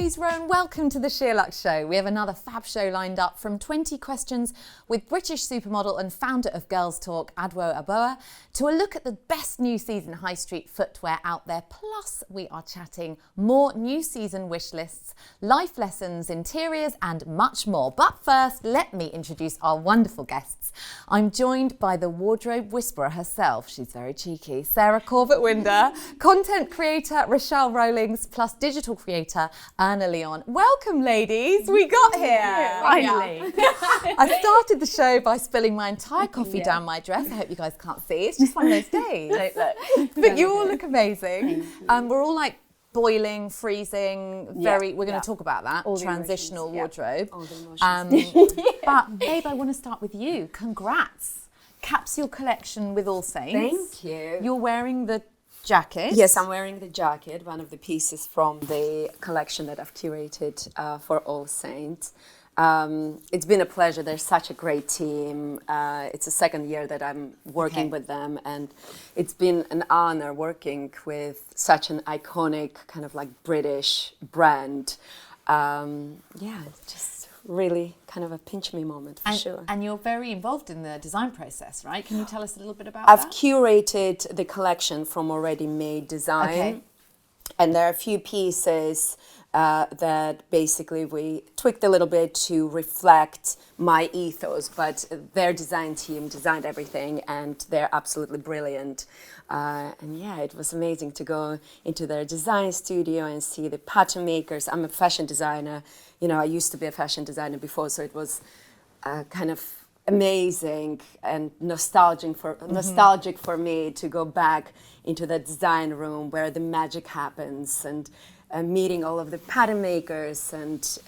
Louise Roe and welcome to the SheerLuxe Show. We have another fab show lined up from 20 questions with British supermodel and founder of Gurls Talk, Adwoa Aboah, to a look at the best new season high street footwear out there. Plus, we are chatting more new season wish lists, life lessons, interiors and much more. But first, let me introduce our wonderful guests. I'm joined by the wardrobe whisperer herself. She's very cheeky. Sarah Corbett-Winder, content creator Rachelle Rowlings, plus digital creator Erna Leon. Welcome, ladies. We got here. Finally. I started the show by spilling my entire coffee down my dress. I hope you guys can't see. It's just one of those days. Don't look. But you all look amazing. We're all like boiling, freezing, we're going to talk about that, all transitional wardrobe. All the emotions. But babe, I want to start with you. Congrats. Capsule collection with All Saints. Thank you. You're wearing the jacket. Yes, I'm wearing the jacket, one of the pieces from the collection that I've curated for All Saints. It's been a pleasure. They're such a great team. It's the second year that I'm working with them, and it's been an honor working with such an iconic kind of like British brand. It's just really kind of a pinch me moment for sure. And you're very involved in the design process, right? Can you tell us a little bit about I've that? curated the collection from already made design. Okay. And there are a few pieces that basically we tweaked a little bit to reflect my ethos, but their design team designed everything and they're absolutely brilliant. It was amazing to go into their design studio and see the pattern makers. I'm a fashion designer. You know, I used to be a fashion designer before, so it was kind of amazing and nostalgic for me to go back into the design room where the magic happens and meeting all of the pattern makers and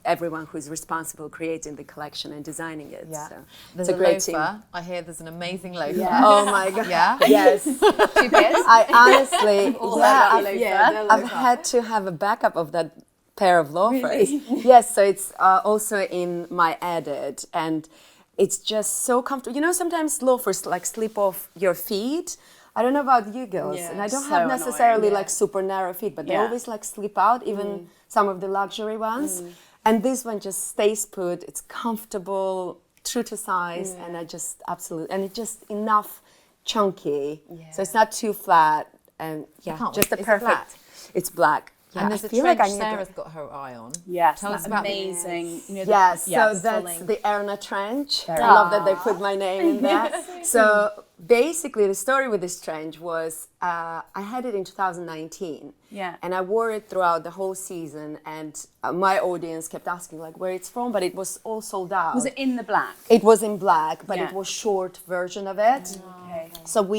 everyone who's responsible creating the collection and designing it. Yeah. So There's it's a great loafer. team. I hear there's an amazing loafer. Yeah. Oh my god. Yeah. Yes. 2 pairs. I honestly, loafer. I've had to have a backup of that pair of loafers. Yes, so it's also in my edit, and it's just so comfortable. You know, sometimes loafers like slip off your feet. I don't know about you girls, and I don't have necessarily like super narrow feet, but they always like slip out, even some of the luxury ones. And this one just stays put. It's comfortable, true to size, and I just and it's just enough chunky, so it's not too flat, and just the perfect. Black. It's black. And there's a trench Sarah's got her eye on. Yes, Tell us about amazing. You know, So that's the Erna trench. I love that they put my name in there. So basically the story with this trench was I had it in 2019. Yeah. And I wore it throughout the whole season, and my audience kept asking like where it's from, but it was all sold out. Was it in the black? It was in black, but Yeah. it was short version of it. Okay. So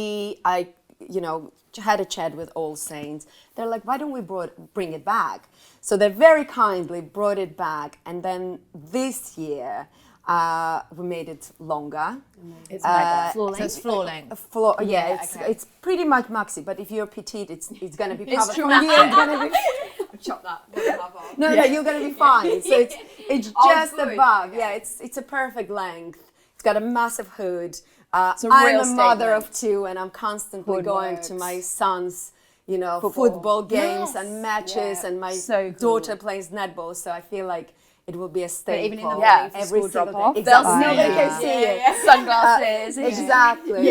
I had a chat with All Saints. They're like, why don't we bring it back? So they very kindly brought it back. And then this year, we made it longer. It's mega. So it's floor length. It's pretty much maxi. But if you're petite, it's going to be It's probably traumatic. gonna be. Chop that. No, you're going to be fine. So it's just good. above. Yeah, it's a perfect length. It's got a massive hood. a I'm real a mother statement. of 2, and I'm constantly Hood going works. to my son's, football games and matches, Yeah. and my So cool. daughter plays netball. So I feel like it will be a staple. even in the Yeah, morning for every school single drop-off, day. that's Exactly. Nobody amazing. can see it. Sunglasses. Exactly.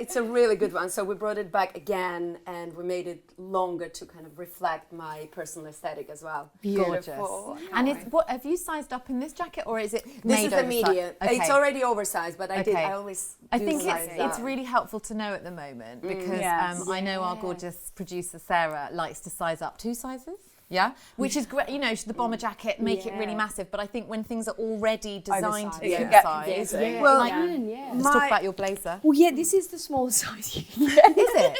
It's a really good one. So we brought it back again, and we made it longer to kind of reflect my personal aesthetic as well. Gorgeous. And what have you sized up in this jacket, or is it This made is the oversized? medium. Okay. It's already oversized, but I always I do think size it's up. really helpful to know at the moment because Yes. I know our gorgeous producer Sarah likes to size up 2 sizes. Yeah, which is great. You know, the bomber jacket make it really massive, but I think when things are already designed to be It can get oversized, confusing. Well, let's talk about your blazer. Well, yeah, this is the smallest size you can get. Is it?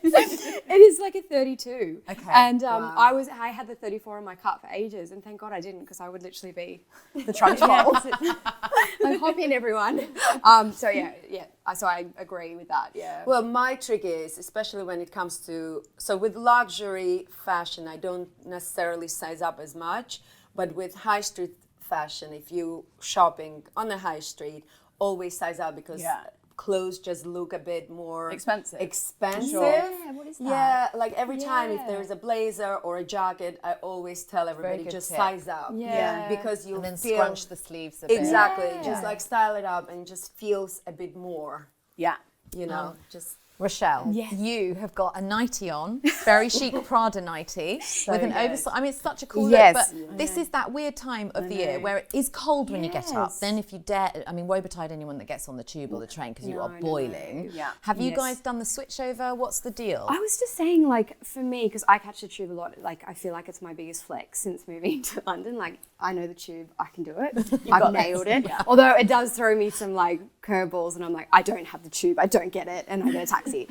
Is it? It is like a 32. Okay. And I had the 34 in my cart for ages, and thank God I didn't, because I would literally be the trunk fold. Like, hop in, everyone. So I agree with that. Yeah. Well, my trick is, especially when it comes to, so with luxury fashion, I don't necessarily size up as much, but with high street fashion, if you shopping on the high street, always size up, because clothes just look a bit more Expensive. Yeah, what is that? Yeah, like every time if Yeah. there's a blazer or a jacket, I always tell everybody good just tip. size up. Yeah. Because you'll And then feel scrunch the sleeves a bit. exactly, Yeah. just like style it up and it just feels a bit more, Yeah. you know, just. Rochelle, you have got a nightie on, very chic Prada nightie with an good. oversized. I mean, it's such a cool Yes. look, but this is that weird time of the year where it is cold when you get up. Yes. Then, if you dare, I mean, woe betide anyone that gets on the tube or the train because you are boiling. Yeah. Have you Yes. guys done the switchover? What's the deal? I was just saying, like, for me, because I catch the tube a lot, like, I feel like it's my biggest flex since moving to London. Like, I know the tube, I can do it. I've nailed it. Although it does throw me some, like, curveballs, and I'm like, I don't have the tube, I don't get it, and I get a taxi.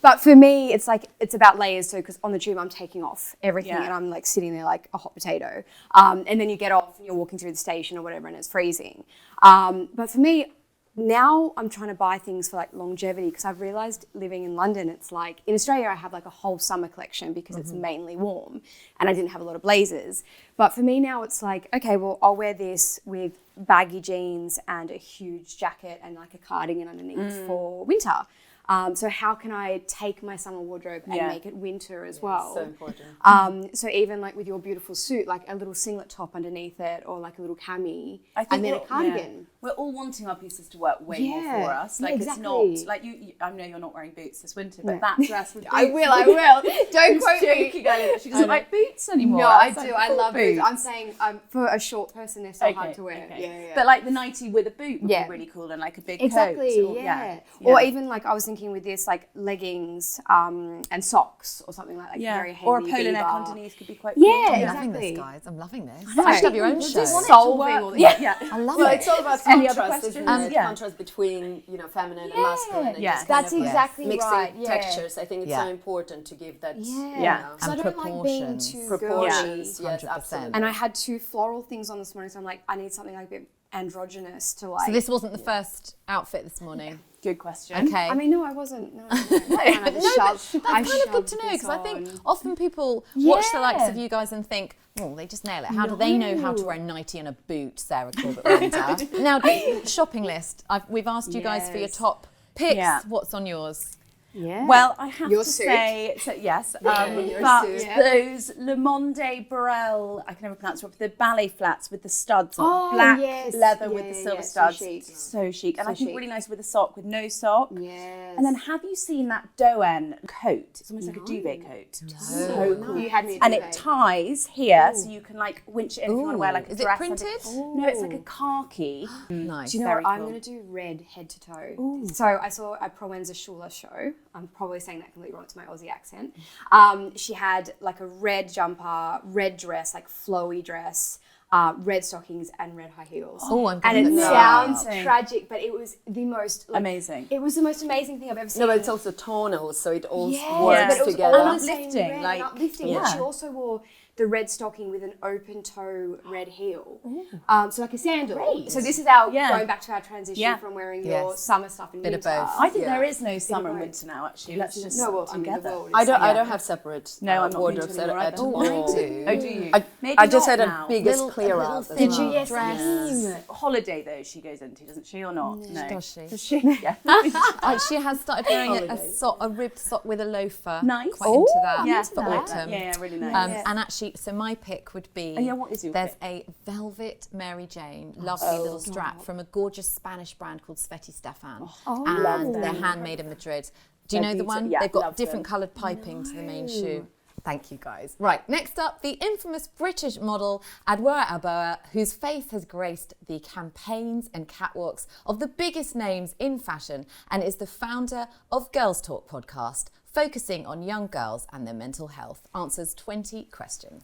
But for me, it's like, it's about layers, so, because on the tube, I'm taking off everything, Yeah. and I'm, like, sitting there like a hot potato. And then you get off, and you're walking through the station or whatever, and it's freezing. But for me, now I'm trying to buy things for like longevity because I've realized living in London, it's like in Australia I have like a whole summer collection because it's mainly warm and I didn't have a lot of blazers. But for me now it's like, okay, well I'll wear this with baggy jeans and a huge jacket and like a cardigan underneath for winter. So how can I take my summer wardrobe and make it winter as well? So important. So even like with your beautiful suit, like a little singlet top underneath it or like a little cami and then a cardigan. We're all wanting our pieces to work way more Yeah. for us. Yeah, Like exactly. it's not like you. I know you're not wearing boots this winter, but that dress with boots. I will. Don't quote me. Joking earlier that she doesn't like boots anymore. No, I was do. like, I cool love boots. I'm saying for a short person, they're so hard to wear. okay. Yeah. But like the nightie with a boot would Yeah. be really cool and like a big Exactly, coat. yeah. Or even like I was thinking with this, like leggings and socks or something like very heavy. or a polo neck Bieber. underneath could be quite cool. Yeah, I'm loving exactly. this, guys. I'm loving this. know. I should have your own We'll show. just solving all the I love Well, it. it's all about Any other contrast, isn't questions? it? Yeah. Contrast between, you know, feminine and masculine. And Yeah. just kind That's of, exactly mixing right. Yeah. textures. I think it's Yeah. so important to give that. Yeah. You know, Because I And don't like being proportions. too proportions. girly. Yes, 100%. absolutely. And I had 2 floral things on this morning, so I'm like, I need something like a bit androgynous to like. So this wasn't the first outfit this morning. Good question. Okay. I mean, no, I wasn't. No, No, but that's kind of good to know because I think often people watch the likes of you guys and think, oh, they just nail it. How do they know how to wear a nightie and a boot, Sarah Corbett-Winder? Now, shopping list. We've asked you guys for your Yes. top picks. Yeah. What's on yours? Yeah. Well, I have Your to suit. say, so, yes, your but suit. those Le Monde Burrell, I can never pronounce it, the ballet flats with the studs on, Oh, black yes. leather Yeah, with the yeah, silver yeah, so studs, chic. so chic, and So I think chic. really nice with a sock, with no sock. Yes. And then have you seen that Doen coat? It's almost like a duvet coat. So cool. You had me. And it ties here, so you can like winch it in if you want to wear like a Is it dress. printed? No, it's like a khaki. Nice. Do you know Very what? I'm cool. going to do red head to toe. So I saw a Proenza Schuler show. I'm probably saying that completely wrong to my Aussie accent. She had like a red jumper, red dress, like flowy dress, red stockings and red high heels. Oh, I'm and gonna it look sounds that up. tragic, but it was the most like, Amazing. It was the most amazing thing I've ever seen. No, but it's also tonal, so it all Yeah, works but it was together. all the same Uplifting, red and like- uplifting. Yeah. But she also wore the red stocking with an open toe red heel. So like a sandal. So this is our going back to our transition from wearing your Yes. summer stuff in Bit of winter. both. I think Yeah. there is no summer and both. winter now, actually. Let's just No, well, I mean, the together. world is I don't have separate No, I'm not wardrobes into anymore at either. all. I do. Oh, do you? I, I just had a biggest clear little out. as thin well. Yes, dress. yes. Holiday though she goes into, doesn't she, or not? No. Does she? Does she? Yeah. She has started wearing a ribbed sock with a loafer. Nice. Quite into that Yeah, for I like that. autumn. Yeah, really nice. And actually, so my pick would be, Oh, yeah, what is your there's pick? a velvet Mary Jane, lovely little strap from a gorgeous Spanish brand called Sveti Stefan. And they're handmade in Madrid. Do you know the one? Yeah, They've got love different them. coloured piping to the main shoe. Thank you, guys. Right, next up, the infamous British model Adwoa Aboah, whose face has graced the campaigns and catwalks of the biggest names in fashion and is the founder of Girls Talk podcast, focusing on young girls and their mental health. Answers 20 questions.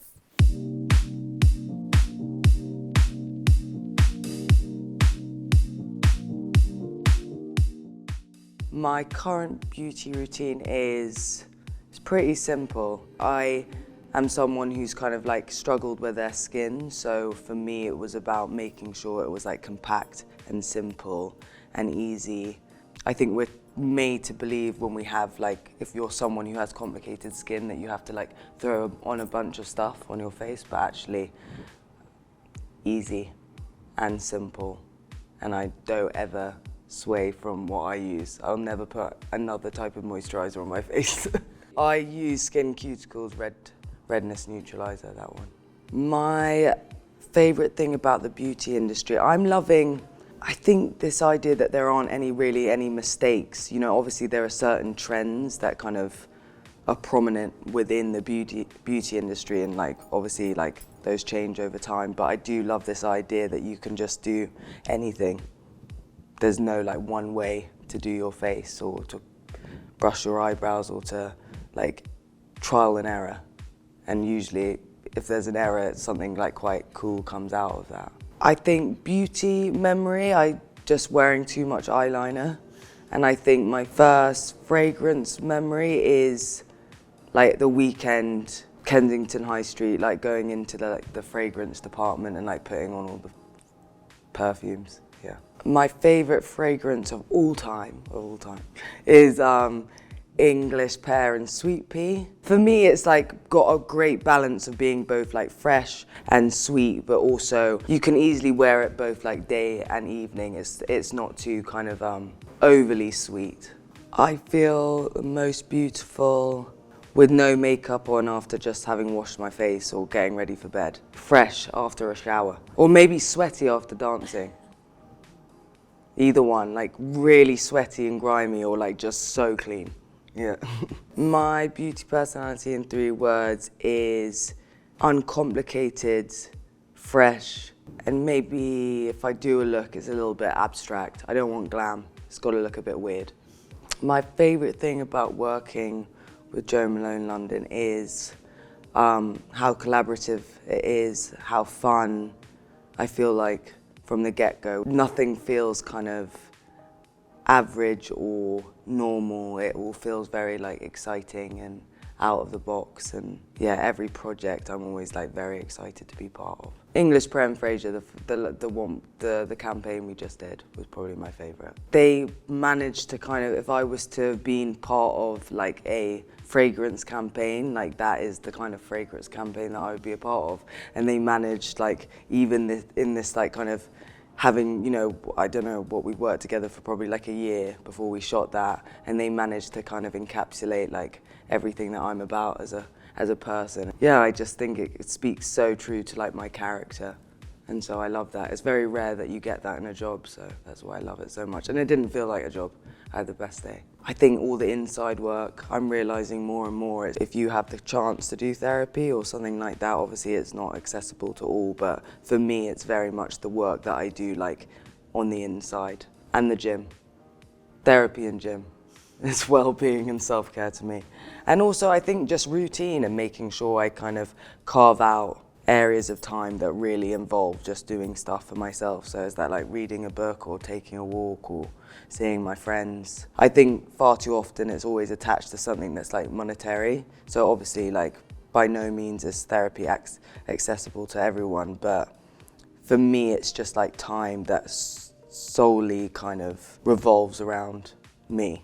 My current beauty routine is it's pretty simple. I am someone who's kind of like struggled with their skin, so for me it was about making sure it was like compact and simple and easy. I think we're made to believe when we have like, if you're someone who has complicated skin, that you have to like throw on a bunch of stuff on your face, but actually easy and simple. And I don't ever sway from what I use. I'll never put another type of moisturiser on my face. I use Skin Cuticles Redness Neutraliser, that one. My favourite thing about the beauty industry, I'm loving, I think, this idea that there aren't really any mistakes. You know, obviously there are certain trends that kind of are prominent within the beauty industry, and like obviously like those change over time, but I do love this idea that you can just do anything. There's no like one way to do your face or to brush your eyebrows or to like trial and error, and usually if there's an error, something like quite cool comes out of that. I think beauty memory, I just wearing too much eyeliner, and I think my first fragrance memory is like the weekend, Kensington High Street, like going into the fragrance department and like putting on all the perfumes. Yeah. My favourite fragrance of all time is English Pear and Sweet Pea. For me, it's like got a great balance of being both like fresh and sweet, but also you can easily wear it both like day and evening. It's not too kind of overly sweet. I feel most beautiful with no makeup on after just having washed my face or getting ready for bed. Fresh after a shower, or maybe sweaty after dancing. Either one, like really sweaty and grimy, or like just so clean. Yeah. My beauty personality in 3 words is uncomplicated, fresh, and maybe if I do a look, it's a little bit abstract. I don't want glam. It's got to look a bit weird. My favourite thing about working with Jo Malone London is how collaborative it is, how fun. I feel like from the get-go, nothing feels kind of average or normal. It all feels very like exciting and out of the box, and yeah, every project I'm always like very excited to be part of. English Pear and Fraser, the campaign we just did was probably my favourite. They managed to kind of, if I was to have been part of like a fragrance campaign, like that is the kind of fragrance campaign that I would be a part of, and they managed like even in this like kind of having, you know, I don't know what, we worked together for probably like a year before we shot that, and they managed to kind of encapsulate like everything that I'm about as a person. Yeah, I just think it speaks so true to like my character, and so I love that. It's very rare that you get that in a job, so that's why I love it so much. And it didn't feel like a job. I had the best day. I think all the inside work, I'm realizing more and more, if you have the chance to do therapy or something like that, obviously it's not accessible to all, but for me it's very much the work that I do like on the inside, and the gym. Therapy and gym. It's well-being and self-care to me. And also I think just routine and making sure I kind of carve out areas of time that really involve just doing stuff for myself. So is that like reading a book or taking a walk or seeing my friends? I think far too often it's always attached to something that's like monetary. So obviously like by no means is therapy accessible to everyone, but for me it's just like time that solely kind of revolves around me.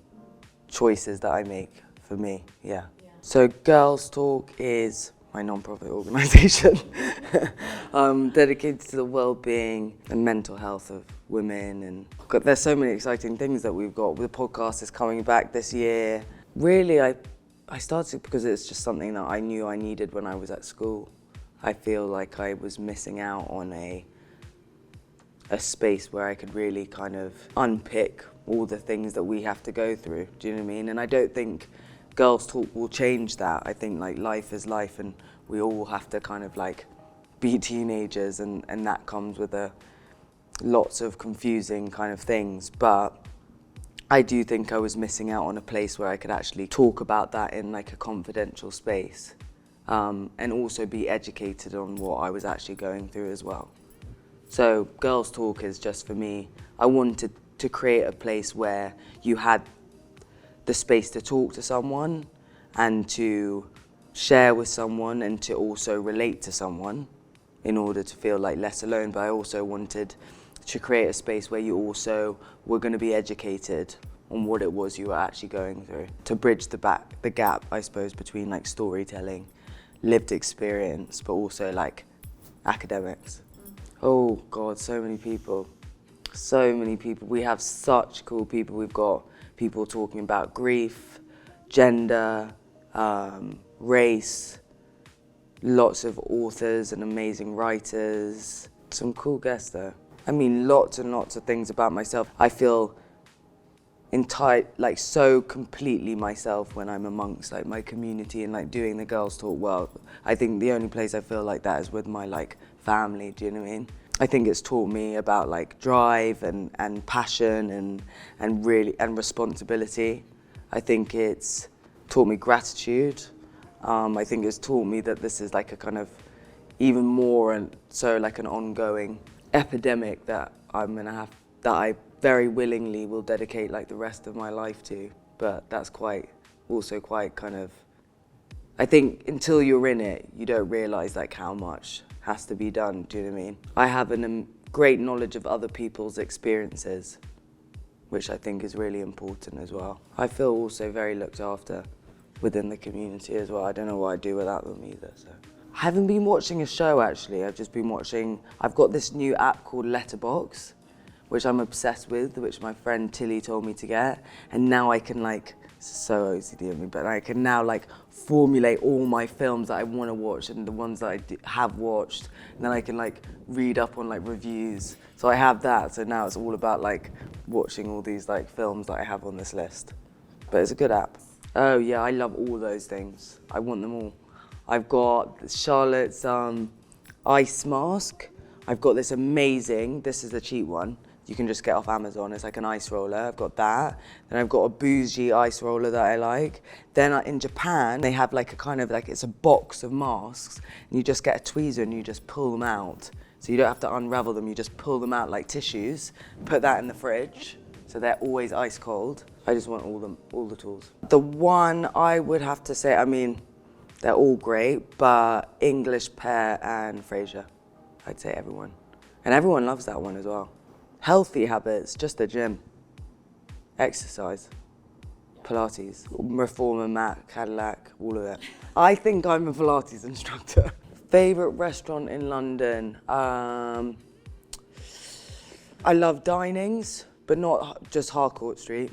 Choices that I make for me, yeah. So Gurls Talk is my non-profit organisation dedicated to the well-being and mental health of women, and there's so many exciting things that we've got. The podcast is coming back this year. Really, I started because it's just something that I knew I needed when I was at school. I feel like I was missing out on a space where I could really kind of unpick all the things that we have to go through. Do you know what I mean? And I don't think Gurls Talk will change that. I think like life is life, and we all have to kind of like be teenagers, and that comes with lots of confusing kind of things. But I do think I was missing out on a place where I could actually talk about that in like a confidential space, and also be educated on what I was actually going through as well. So Gurls Talk is just for me, I wanted to create a place where you had the space to talk to someone and to share with someone and to also relate to someone in order to feel like less alone. But I also wanted to create a space where you also were going to be educated on what it was you were actually going through, to bridge the gap, I suppose, between like storytelling, lived experience, but also like academics. Oh God, so many people. So many people. We have such cool people. We've got people talking about grief, gender, race, lots of authors and amazing writers. Some cool guests though. I mean, lots and lots of things about myself. I feel like so completely myself when I'm amongst like my community and like doing the Girls Talk well. I think the only place I feel like that is with my like family, do you know what I mean? I think it's taught me about like drive and passion and responsibility. I think it's taught me gratitude. I think it's taught me that this is like a kind of even more and so like an ongoing epidemic that I very willingly will dedicate like the rest of my life to. But that's also quite kind of, I think until you're in it, you don't realise like how much has to be done, do you know what I mean? I have a great knowledge of other people's experiences, which I think is really important as well. I feel also very looked after within the community as well. I don't know what I'd do without them either. So I haven't been watching a show actually. I've got this new app called Letterboxd, which I'm obsessed with, which my friend Tilly told me to get. And now I can like, so OCD of me, but I can now like formulate all my films that I want to watch and the ones that I have watched. And then I can like read up on like reviews. So I have that. So now it's all about like watching all these like films that I have on this list. But it's a good app. Oh yeah, I love all those things. I want them all. I've got Charlotte's ice mask. I've got this amazing, this is the cheap one. You can just get off Amazon. It's like an ice roller. I've got that. Then I've got a bougie ice roller that I like. Then in Japan, they have like a kind of like, it's a box of masks and you just get a tweezer and you just pull them out. So you don't have to unravel them. You just pull them out like tissues, put that in the fridge. So they're always ice cold. I just want all the tools. The one I would have to say, I mean, they're all great, but English Pear and Frasier. I'd say everyone. And everyone loves that one as well. Healthy habits, just the gym, exercise, Pilates, Reformer, Mat, Cadillac, all of it. I think I'm a Pilates instructor. Favorite restaurant in London? I love dinings, but not just Harcourt Street.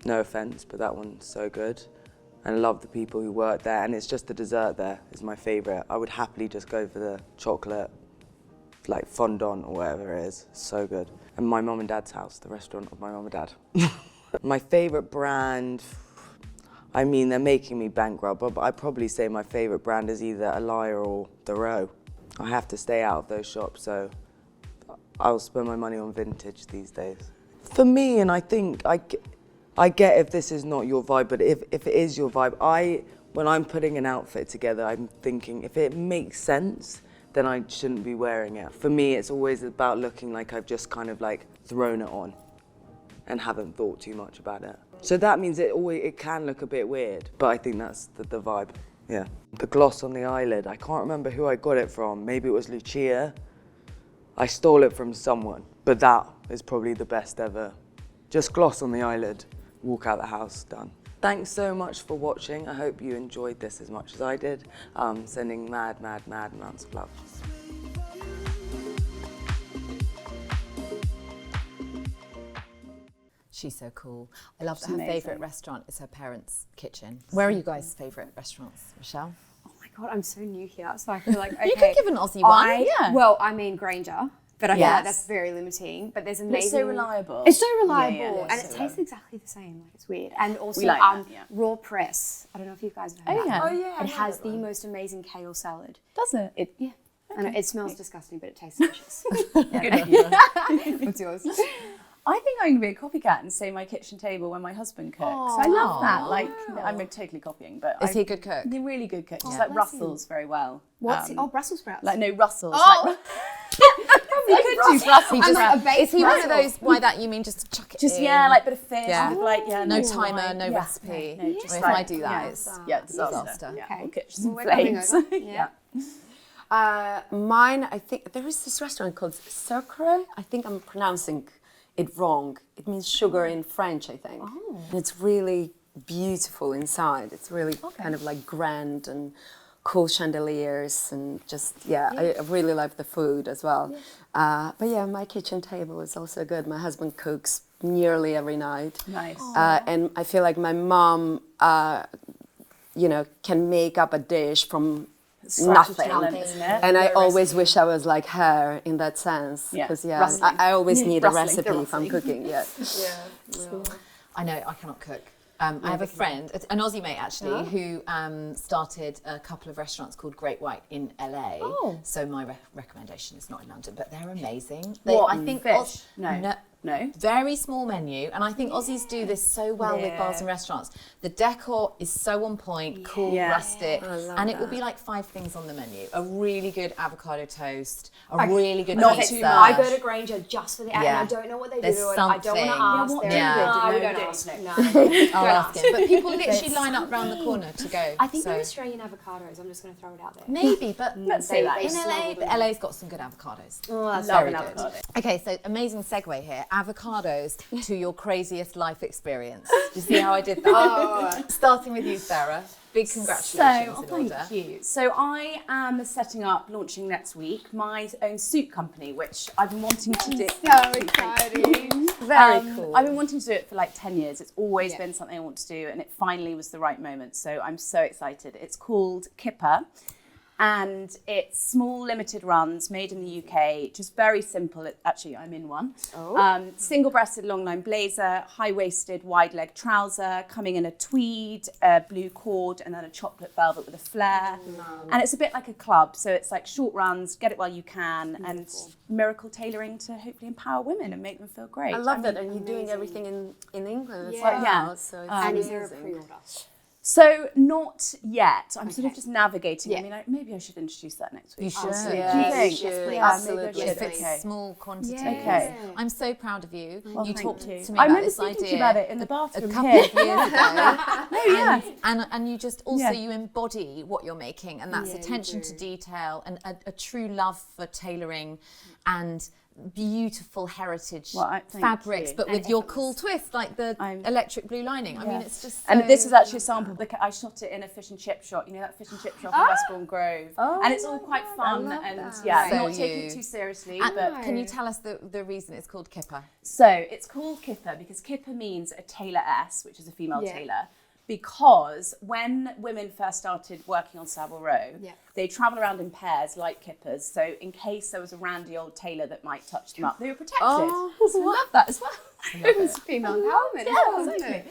No offense, but that one's so good. And I love the people who work there, and it's just the dessert there is my favorite. I would happily just go for the chocolate, like fondant or whatever it is. So good. And my mum and dad's house, the restaurant of my mum and dad. My favorite brand, I mean, they're making me bankrupt, but I'd probably say my favorite brand is either Alaya or The Row. I have to stay out of those shops, so I'll spend my money on vintage these days. For me, and I think I get if this is not your vibe, but if it is your vibe, when I'm putting an outfit together, I'm thinking if it makes sense, then I shouldn't be wearing it. For me, it's always about looking like I've just kind of like thrown it on and haven't thought too much about it. So that means it can look a bit weird, but I think that's the vibe, yeah. The gloss on the eyelid, I can't remember who I got it from. Maybe it was Lucia. I stole it from someone, but that is probably the best ever. Just gloss on the eyelid, walk out the house, done. Thanks so much for watching. I hope you enjoyed this as much as I did. Sending mad amounts of love. She's so cool. I love that her favourite restaurant is her parents' kitchen. Where are you guys' favourite restaurants, Rachelle? Oh my God, I'm so new here, so I feel like, okay. You could give an Aussie one. Yeah. Well, I mean Granger, but I feel like that's very limiting. But there's amazing. It's so reliable. It's so reliable, Yeah, and it tastes exactly the same. Like it's weird. And also like that, Raw Press. I don't know if you guys have heard that. Oh yeah. It has the most amazing kale salad. Does it? Yeah. I know, it smells disgusting, but it tastes delicious. What's yours? I think I'm going to be a copycat and say my kitchen table when my husband cooks. I love that. Like, I'm totally copying, but Is he a good cook? He's a really good cook. Just like Russell's very well. What's Brussels sprouts? Like no Russell's. Oh. Like, you could do Brussels. Is he one of those? By that you mean just chuck it Just in? like bit of fish. Yeah. With like No timer, no recipe. No, just if like, I do that, it's disaster. Yeah, Okay. we'll catch some We're coming flames. over. Yeah. Mine, I think there is this restaurant called Sucre. I think I'm pronouncing it wrong. It means sugar in French, I think. And it's really beautiful inside. It's really kind of like grand and cool chandeliers and just, I really love the food as well. But yeah, my kitchen table is also good. My husband cooks nearly every night. Nice. And I feel like my mom, can make up a dish from nothing. Isn't it? And I always wish I was like her in that sense. Because I always need a recipe if I'm cooking. I know, I cannot cook. I have a friend, an Aussie mate actually, who started a couple of restaurants called Great White in LA. So my recommendation is not in London, but they're amazing. I think fish? No. Very small menu, and I think Aussies do this so well with bars and restaurants. The decor is so on point, cool, rustic, and it will be like 5 things on the menu. A really good avocado toast, a really good pizza. I go to Granger just for the and I don't know what they do. I don't want to ask. We don't ask. I'll ask him. But people literally line up round the corner to go. I think they're Australian avocados. I'm just going to throw it out there. Maybe, but Let's say that. in LA, but LA's got some good avocados. Oh, that's very an good. avocado. Okay, so amazing segue here. Avocados to your craziest life experience. Do you see how I did that? Starting with you, Sarah. Big congratulations in order. Thank you. So I am launching next week, my own soup company, which I've been wanting to do. So exciting. Very cool. I've been wanting to do it for like 10 years. It's always been something I want to do, and it finally was the right moment. So I'm so excited. It's called Kipper. And it's small, limited runs made in the UK, just very simple. Actually, I'm in one. Single-breasted long-line blazer, high-waisted, wide-leg trouser, coming in a tweed, a blue cord, and then a chocolate velvet with a flare. And it's a bit like a club. So it's like short runs, get it while you can, and miracle tailoring to hopefully empower women and make them feel great. I love that. And you're doing everything in England as well. well. So it's And is amazing. there a pre-order? So not yet. I'm sort of just navigating. I mean, maybe I should introduce that next week. You should. Do you think? Yes, please. Absolutely. If it's small quantity. Okay. I'm so proud of you. You talked to me I about remember this speaking idea to you about it in the a bathroom couple here. of years ago. And you just also, Yeah. you embody what you're making, and that's attention to detail and a true love for tailoring and beautiful heritage fabrics, but with your cool twist, like the electric blue lining. I mean, it's just so... And this is actually a sample. I shot it in a fish and chip shop. You know that fish and chip shop in Westbourne Grove? And it's all quite fun and not taking it too seriously. But can you tell us the reason it's called Kipper? So it's called Kipper because Kipper means a tailoress, which is a female tailor. Because when women first started working on Savile Row, they travel around in pairs like kippers. So in case there was a randy old tailor that might touch them up, they were protected. So I love that as well. It was female empowerment. Amazing.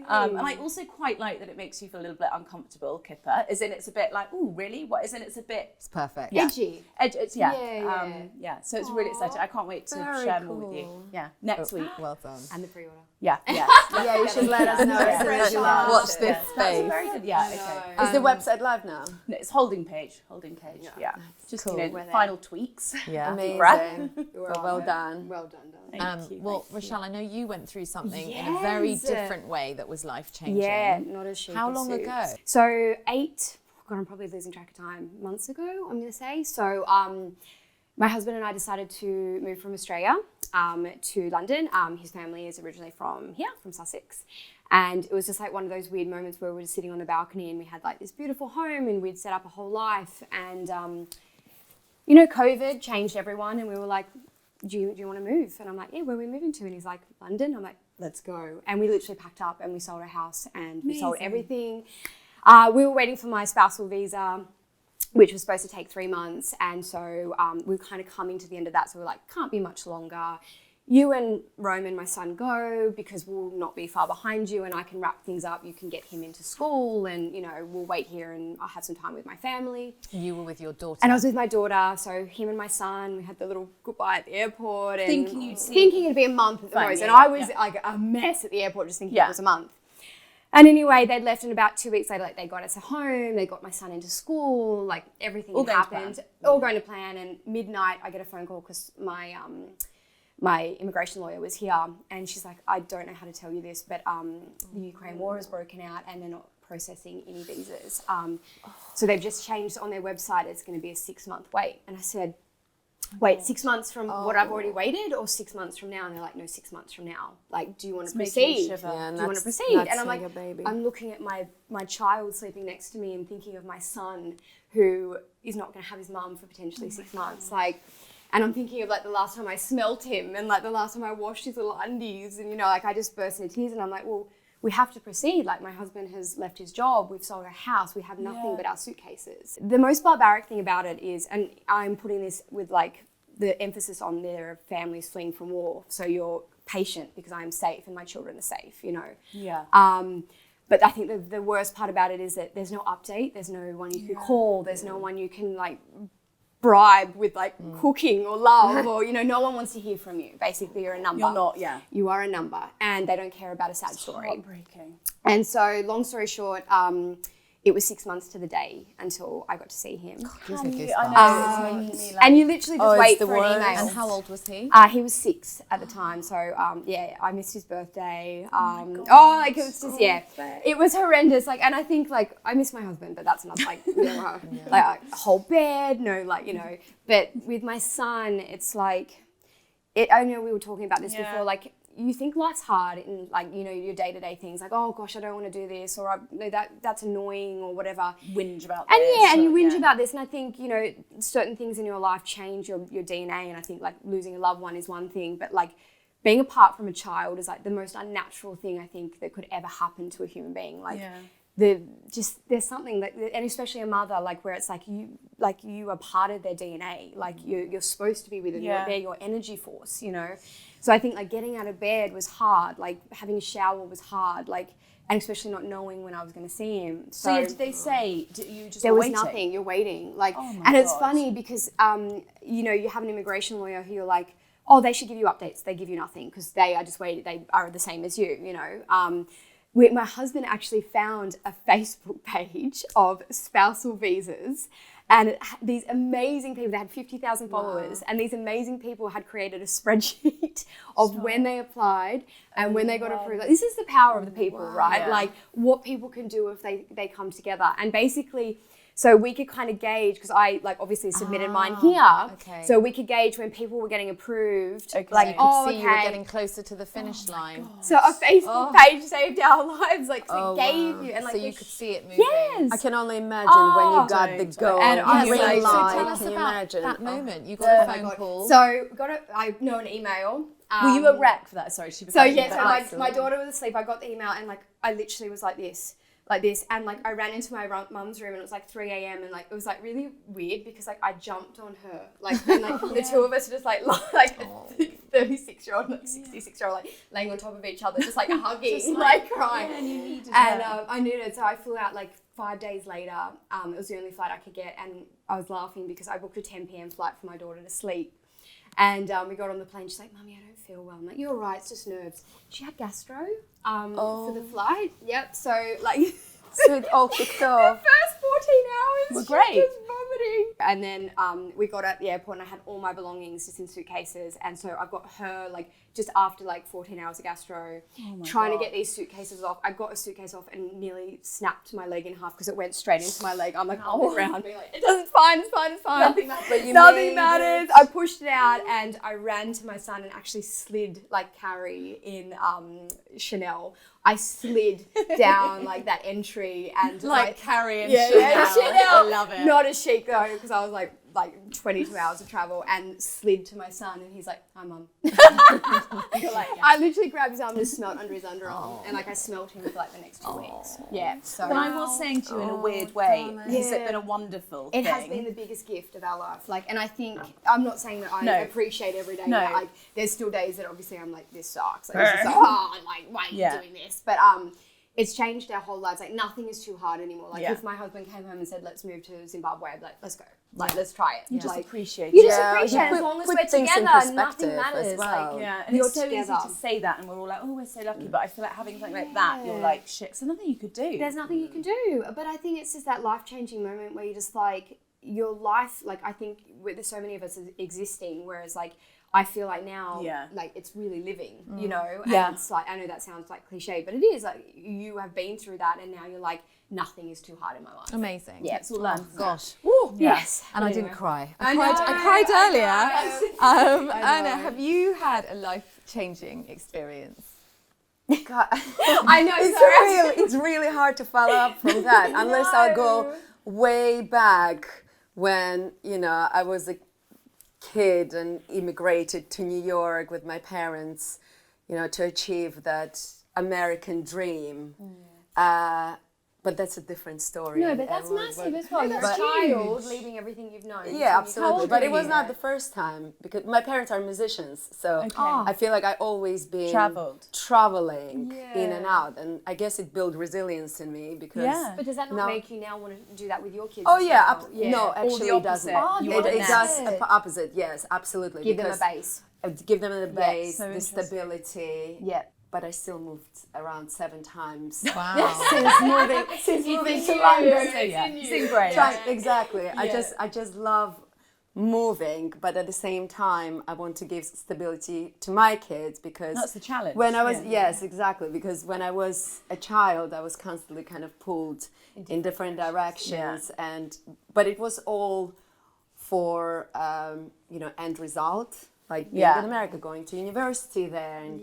And I also quite like that it makes you feel a little bit uncomfortable, Kipper, as in it's a bit like, ooh, really? What? As in it's a bit... It's perfect. Edgy. So it's really exciting. I can't wait to share more with you. Yeah, next week. Well done. And the pre-order. Yeah. You should let us know as soon as you launch Watch it. this space. Very good. Yeah, okay. Is the website live now? No, it's holding page. Yeah. Just, final tweaks. Yeah. Amazing. Well done. Well done, Thank you. Well, Rachelle, I know you went through something in a very different way that was life-changing. Yeah, not as chic. How long suits. ago? So 8, God, I'm probably losing track of time, months ago, I'm going to say. So my husband and I decided to move from Australia to London. His family is originally from here, from Sussex. And it was just like one of those weird moments where we were sitting on the balcony and we had like this beautiful home and we'd set up a whole life. And, COVID changed everyone and we were like, do you want to move? And I'm like, yeah, where are we moving to? And he's like, London. I'm like, let's go. And we literally packed up and we sold our house and we sold everything. We were waiting for my spousal visa, which was supposed to take 3 months. And so we were kind of coming to the end of that. So we're like, can't be much longer. You and Roman, my son, go because we'll not be far behind you and I can wrap things up. You can get him into school and, we'll wait here and I'll have some time with my family. You were with your daughter. And I was with my daughter. So him and my son, we had the little goodbye at the airport. And Thinking it'd be a month at the most. Yeah, and I was like a mess at the airport just thinking it was a month. And anyway, they'd left and about 2 weeks later, like they got us a home, they got my son into school, like everything happened. All going to plan. And midnight, I get a phone call because my immigration lawyer was here and she's like, I don't know how to tell you this, but the Ukraine war has broken out and they're not processing any visas. So they've just changed on their website, it's going to be a 6-month wait. And I said, wait, 6 months from what I've already waited, or 6 months from now? And they're like, no, 6 months from now. Like, do you want to proceed? Yeah, Do you want to proceed? And I'm like, I'm looking at my child sleeping next to me and thinking of my son who is not going to have his mum for potentially 6 months. Like, and I'm thinking of like the last time I smelt him and like the last time I washed his little undies, and like I just burst into tears, and I'm like, well, we have to proceed. Like, my husband has left his job, we've sold our house, we have nothing but our suitcases. The most barbaric thing about it is, and I'm putting this with like the emphasis on their families fleeing from war, so you're patient because I'm safe and my children are safe, But I think the worst part about it is that there's no update, there's no one you can call, there's no one you can like bribe with like cooking or love, or no one wants to hear from you. Basically, you're a number. You're not, You are a number, and they don't care about a sad story. Heartbreaking. And so, long story short, it was 6 months to the day until I got to see him. I know, it's making me like... And you literally just wait for an email. And how old was he? He was 6 at the time, so I missed his birthday. It was just it was horrendous. Like, and I think like I miss my husband, but that's another like like a whole bed, But with my son, it's like I know we were talking about this before, like. You think life's hard in like your day-to-day things, like, oh gosh, I don't want to do this, or that's annoying, or whatever. Whinge about this. And and you whinge about this, and I think certain things in your life change your DNA, and I think like losing a loved one is one thing, but like being apart from a child is like the most unnatural thing I think that could ever happen to a human being. Like there's something that, and especially a mother, like where it's like you are part of their DNA, like you're supposed to be with them, they're your energy force, So I think like getting out of bed was hard, like having a shower was hard, like, and especially not knowing when I was going to see him. So did they say you just there was waiting? Nothing? You're waiting, like, and it's funny because you have an immigration lawyer who you're like, oh, they should give you updates. They give you nothing because they are just waiting. They are the same as you, My husband actually found a Facebook page of spousal visas, and these amazing people, they had 50,000 followers, and these amazing people had created a spreadsheet of when they applied and when they got approved. Like, this is the power of the people, right? Yeah. Like what people can do if they come together. And basically, so we could kind of gauge, because I like obviously submitted mine here, so we could gauge when people were getting approved. Like you could see you were getting closer to the finish line. So a Facebook page saved our lives, like so it gave you, and like so you could see it moving. Yes, I can only imagine when you got the go and green light. So tell us can you about imagine that moment. You got a phone call. So I know an email. Were you a wreck for that? Sorry, my daughter was asleep. I got the email, and like I literally was like this, and like I ran into my mum's room, and it was like 3 a.m. and like it was like really weird because like I jumped on her, like, and like the two of us were just like a 36-year-old, like 66-year-old, like laying on top of each other, just like hugging, just like crying. Yeah, and you needed I needed, so I flew out like 5 days later. It was the only flight I could get, and I was laughing because I booked a 10 p.m. flight for my daughter to sleep. And we got on the plane. She's like, "Mummy, I don't feel well." I'm like, "You're all right. It's just nerves." She had gastro for the flight. Yep. So like, so it all kicked off. The first 14 hours were great. She was vomiting. And then we got at the airport, and I had all my belongings just in suitcases. And so I got her like just after like 14 hours of gastro, trying to get these suitcases off. I got a suitcase off and nearly snapped my leg in half because it went straight into my leg. I'm like, around me, like, it's fine. Nothing matters. Nothing matters. I pushed it out and I ran to my son and actually slid like Carrie in Chanel. I slid down like that entry and like Carrie and Chanel. I love it. Not as chic though, because I was like 22 hours of travel, and slid to my son, and he's like, "Hi, Mum." I literally grabbed his arm and just smelt under his underarm, and like I smelt him for like the next 2 weeks. Yeah. So. But I was saying to you in a weird way, has it been a wonderful thing? It has been the biggest gift of our life. Like, and I think I'm not saying that I appreciate every day. No. But, like, there's still days that obviously I'm like, this sucks. Like, this is so hard. Like, why are you doing this? But it's changed our whole lives. Like, nothing is too hard anymore. Like, if my husband came home and said, "Let's move to Zimbabwe," I'd be like, "Let's go. Like, let's try it." You just like, appreciate it. it. You just appreciate it. As long as we're together, nothing matters. As well. Like, and it's so easy to say that, and we're all like, "Oh, we're so lucky." But I feel like having something like that, you're like, "Shit, there's nothing you could do." There's nothing you can do. But I think it's just that life-changing moment where you're just like, your life, like, I think there's so many of us existing, whereas like, I feel like now, like it's really living, you know. And it's like, I know that sounds like cliche, but it is like you have been through that, and now you're like, nothing is too hard in my life. Amazing. Yeah, it's all learned. Gosh. Yes. And I didn't cry. I cried earlier. Erna, have you had a life-changing experience? God. I know. It's really hard to follow up from that unless I'll go way back when, you know, I was a kid and immigrated to New York with my parents, you know, to achieve that American dream. But that's a different story. No, but that's massive as well. You're a child leaving everything you've known. Yeah, absolutely. But it was not the first time because my parents are musicians, so I feel like I always been traveling in and out, and I guess it built resilience in me because. Yeah. But does that not make you now want to do that with your kids? Oh yeah, no, actually it doesn't. It does opposite. Yes, absolutely. Give them a base. Give them the base, so the stability. Yeah. But I still moved around 7 times. Wow. since moving to London. It's great. Exactly. I just love moving, but at the same time, I want to give stability to my kids because that's the challenge. When I was yes, exactly, because when I was a child, I was constantly kind of pulled in different directions, but it was all for you know, end result. Like being in America, going to university there, and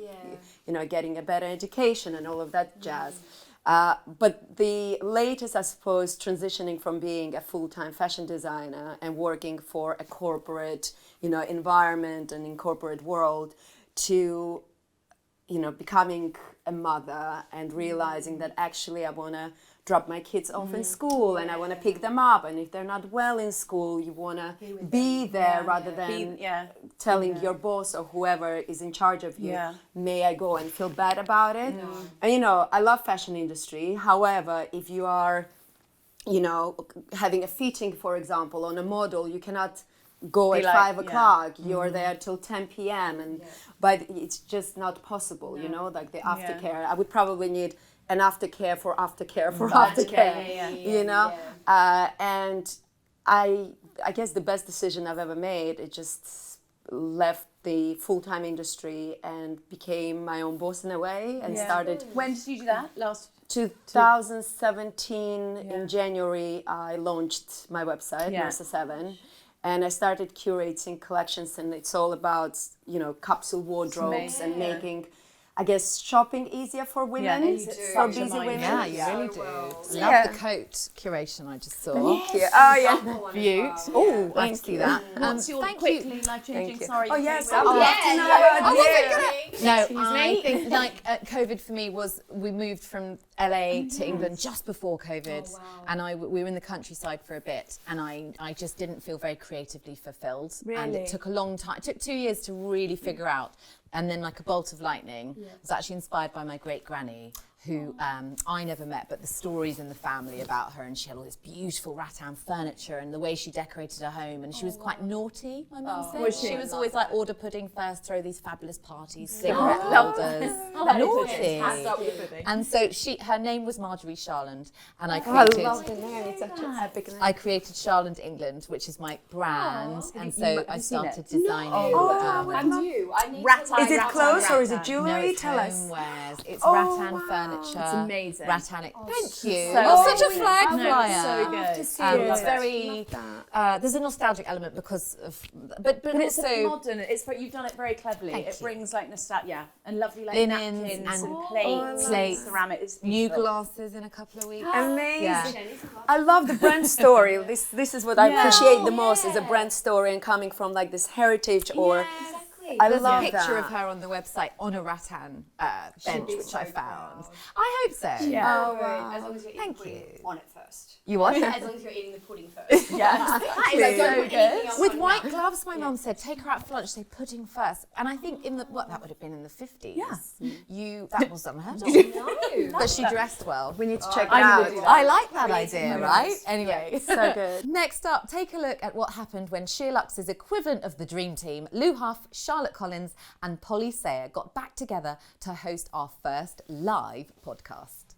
you know, getting a better education and all of that jazz. But the latest, I suppose, transitioning from being a full-time fashion designer and working for a corporate, you know, environment and in corporate world, to, you know, becoming a mother and realizing that actually I want to drop my kids off in school and I want to pick them up, and if they're not well in school, you want to be there rather than telling your boss or whoever is in charge of you, may I go and feel bad about it? And you know, I love fashion industry. However, if you are, you know, having a fitting, for example, on a model, you cannot go at 5 o'clock, you're there till 10 p.m. and but it's just not possible, you know, like the aftercare. I would probably need an aftercare for aftercare for aftercare, you know? And I guess the best decision I've ever made, it just left the full-time industry and became my own boss in a way and started... When did you do that? 2017 in January, I launched my website, Nursa 7. And I started curating collections, and it's all about, you know, capsule wardrobes and making, I guess, shopping easier for women, for busy women. Yeah, you really do. Love the coat curation I just saw. Thank you. Oh, yeah. Beaut. Oh, I see that. What's your quickly life-changing? Sorry. Oh, yes. No, I think like COVID for me was, we moved from LA to England just before COVID, and we were in the countryside for a bit, and I just didn't feel very creatively fulfilled. Really? And it took a long time. It took 2 years to really figure out. And then, like a bolt of lightning, was actually inspired by my great granny, who I never met, but the stories in the family about her, and she had all this beautiful rattan furniture and the way she decorated her home, and she was quite naughty, my mum said. She was always like, order pudding first, throw these fabulous parties, cigarette holders, naughty. And so her name was Marjorie Charland, and I created... I love the name, it's such an epic name. I created Charland England, which is my brand, and so I started designing... Is it clothes or is it jewellery? No, Tell us. Homewares. It's rattan furniture. It's amazing. Rattan. Thank you. So You're such a flag flyer. So good. It's very. There's a nostalgic element because of, but it's also modern. You've done it very cleverly. It brings like nostalgia and lovely like linens napkins and plates, ceramic. It's new glasses in a couple of weeks. Amazing. Yeah. I love the brand story. This is what I appreciate the most, is a brand story and coming from like this heritage or. I There's love a picture that. of her on the website on a rattan bench, which I found. I hope so. Yeah. Oh, wow. As long as you're eating pudding on it first. You what? As long as you're eating the pudding first. That is so good. With white gloves, my mum said, take her out for lunch, say pudding first. And I think that would have been in the 50s. Yeah. That was unheard of. No. But she dressed well. We need to check it out. I like that idea, right? Anyway. So good. Next up, take a look at what happened when SheerLuxe's equivalent of the Dream Team, Hough, Charlotte Collins and Polly Sayer got back together to host our first live podcast.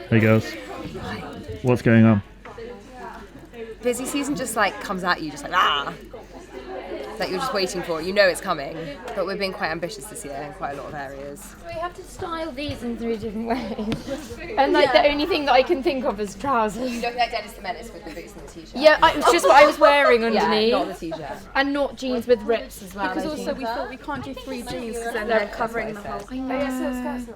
Hey girls. Hi. What's going on? Busy season just like comes at you, just like that you're just waiting for. You know it's coming, but we're being quite ambitious this year in quite a lot of areas. We have to style these in 3 different ways. And like the only thing that I can think of is trousers. You look like Dennis the Menace with the boots and the t-shirt. Yeah, it was just what I was wearing underneath. Yeah, not the t-shirt. And not jeans with rips as well. Because I also think. we thought we can't do 3 jeans because then they're covering the whole. I know.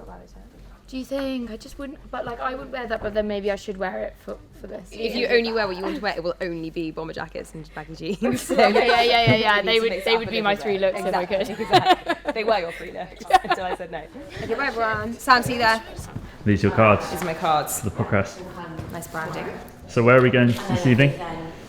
Do you think? I just wouldn't, but like I would wear that, but then maybe I should wear it for this. If you only wear what you want to wear, it will only be bomber jackets and baggy jeans. So yeah. They would be my 3 looks if I could. Exactly. They were your 3 looks until I said no. Okay, bye everyone. Sam, see you there. These are your cards These are my cards. for the podcast. Nice branding. So where are we going this evening?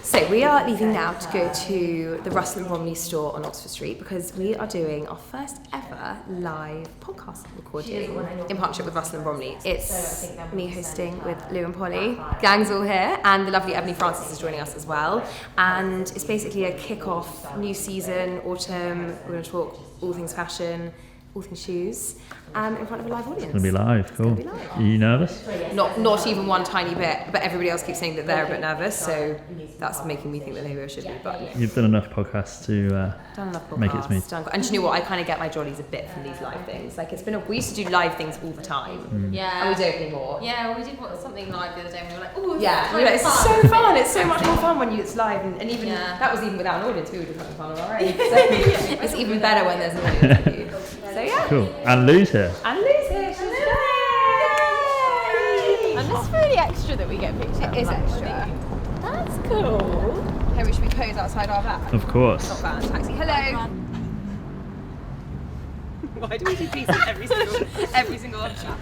So we are leaving now to go to the Russell & Bromley store on Oxford Street because we are doing our first ever live podcast recording in partnership with Russell & Bromley. It's me hosting with Lou and Polly. Gang's all here, and the lovely Ebony Francis is joining us as well. And it's basically a kick-off, new season, autumn. We're going to talk all things fashion, all things shoes, in front of a live audience. It's going to be live, cool. Are you nervous? Not even one tiny bit, but everybody else keeps saying that they're a bit nervous, so that's making me think that maybe I should be. But You've done enough podcasts to done enough podcasts, make it smooth. And do you know what? I kind of get my jollies a bit from these live things. Like we used to do live things all the time. Yeah. And we don't anymore. Yeah, well, we did something live the other day and we were like, oh, Yeah, it's it's so fun. It's so much more fun when it's live, and even that was even without an audience. We were just having fun on our own. So it's even better when there's an audience with you. So yeah. Cool. And Lou's here. And Lou's here. And this is really extra that we get pictures. It is extra. That's cool. Hey, should we pose outside our van? Of course. Not van, taxi. Hello. Why do we do these in every single shot?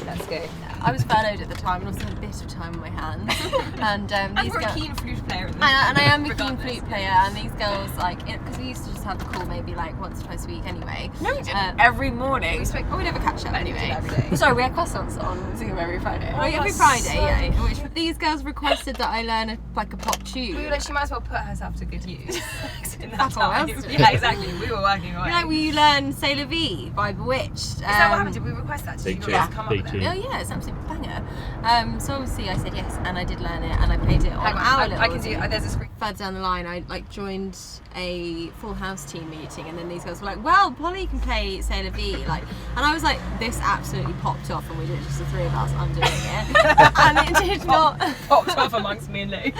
Let's go. I was furloughed at the time and also had a bit of time on my hands. And these We're a girls, keen flute player. and I am a keen flute player, and these girls, like, because we used to just have the call maybe like once or twice a week anyway. No, we didn't. Every morning. We spoke. Oh, we never catch up Anyway. every day. Sorry, we had croissants on Zoom every Friday. Oh, Every that's Friday, so yeah. In which these girls requested that I learn a pop tune. We were like, she might as well put herself to good use. in that That's all time. else to do. Yeah, exactly. We were working away. You're like, will you learn C'est la Vie by Bewitched? Is that what happened? Did we request that? Did you guys come up with it? Oh yeah, it's an absolute banger. So obviously I said yes, and I did learn it, and I played it on Hang on, our I little can do. Zoom. There's a screen. Further down the line, I like joined a Full House team meeting, and then these girls were like, "Well, Polly can play C'est la Vie," like, and I was like, "This absolutely popped off," and we did it just the 3 of us undoing it, and it did not Popped off amongst me and Lou. like,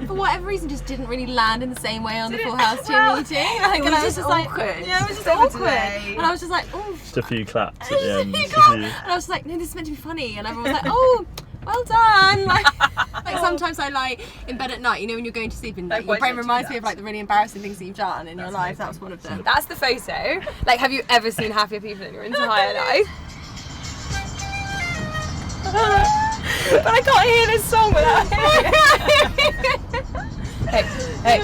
for whatever reason, just didn't really land in the same way on the Full House team meeting. Like, and I was just like, yeah, it was just awkward, and I was just like, oh. Just a few claps at the end. And I was like, no, this is meant to be funny. And everyone was like, oh, well done. Like sometimes I lie in bed at night, you know, when you're going to sleep and like, your brain reminds me of like the really embarrassing things that you've done in your life. That was one of them. That's the photo. Like, have you ever seen happier people in your entire life? But I can't hear this song without hearing it. Hey.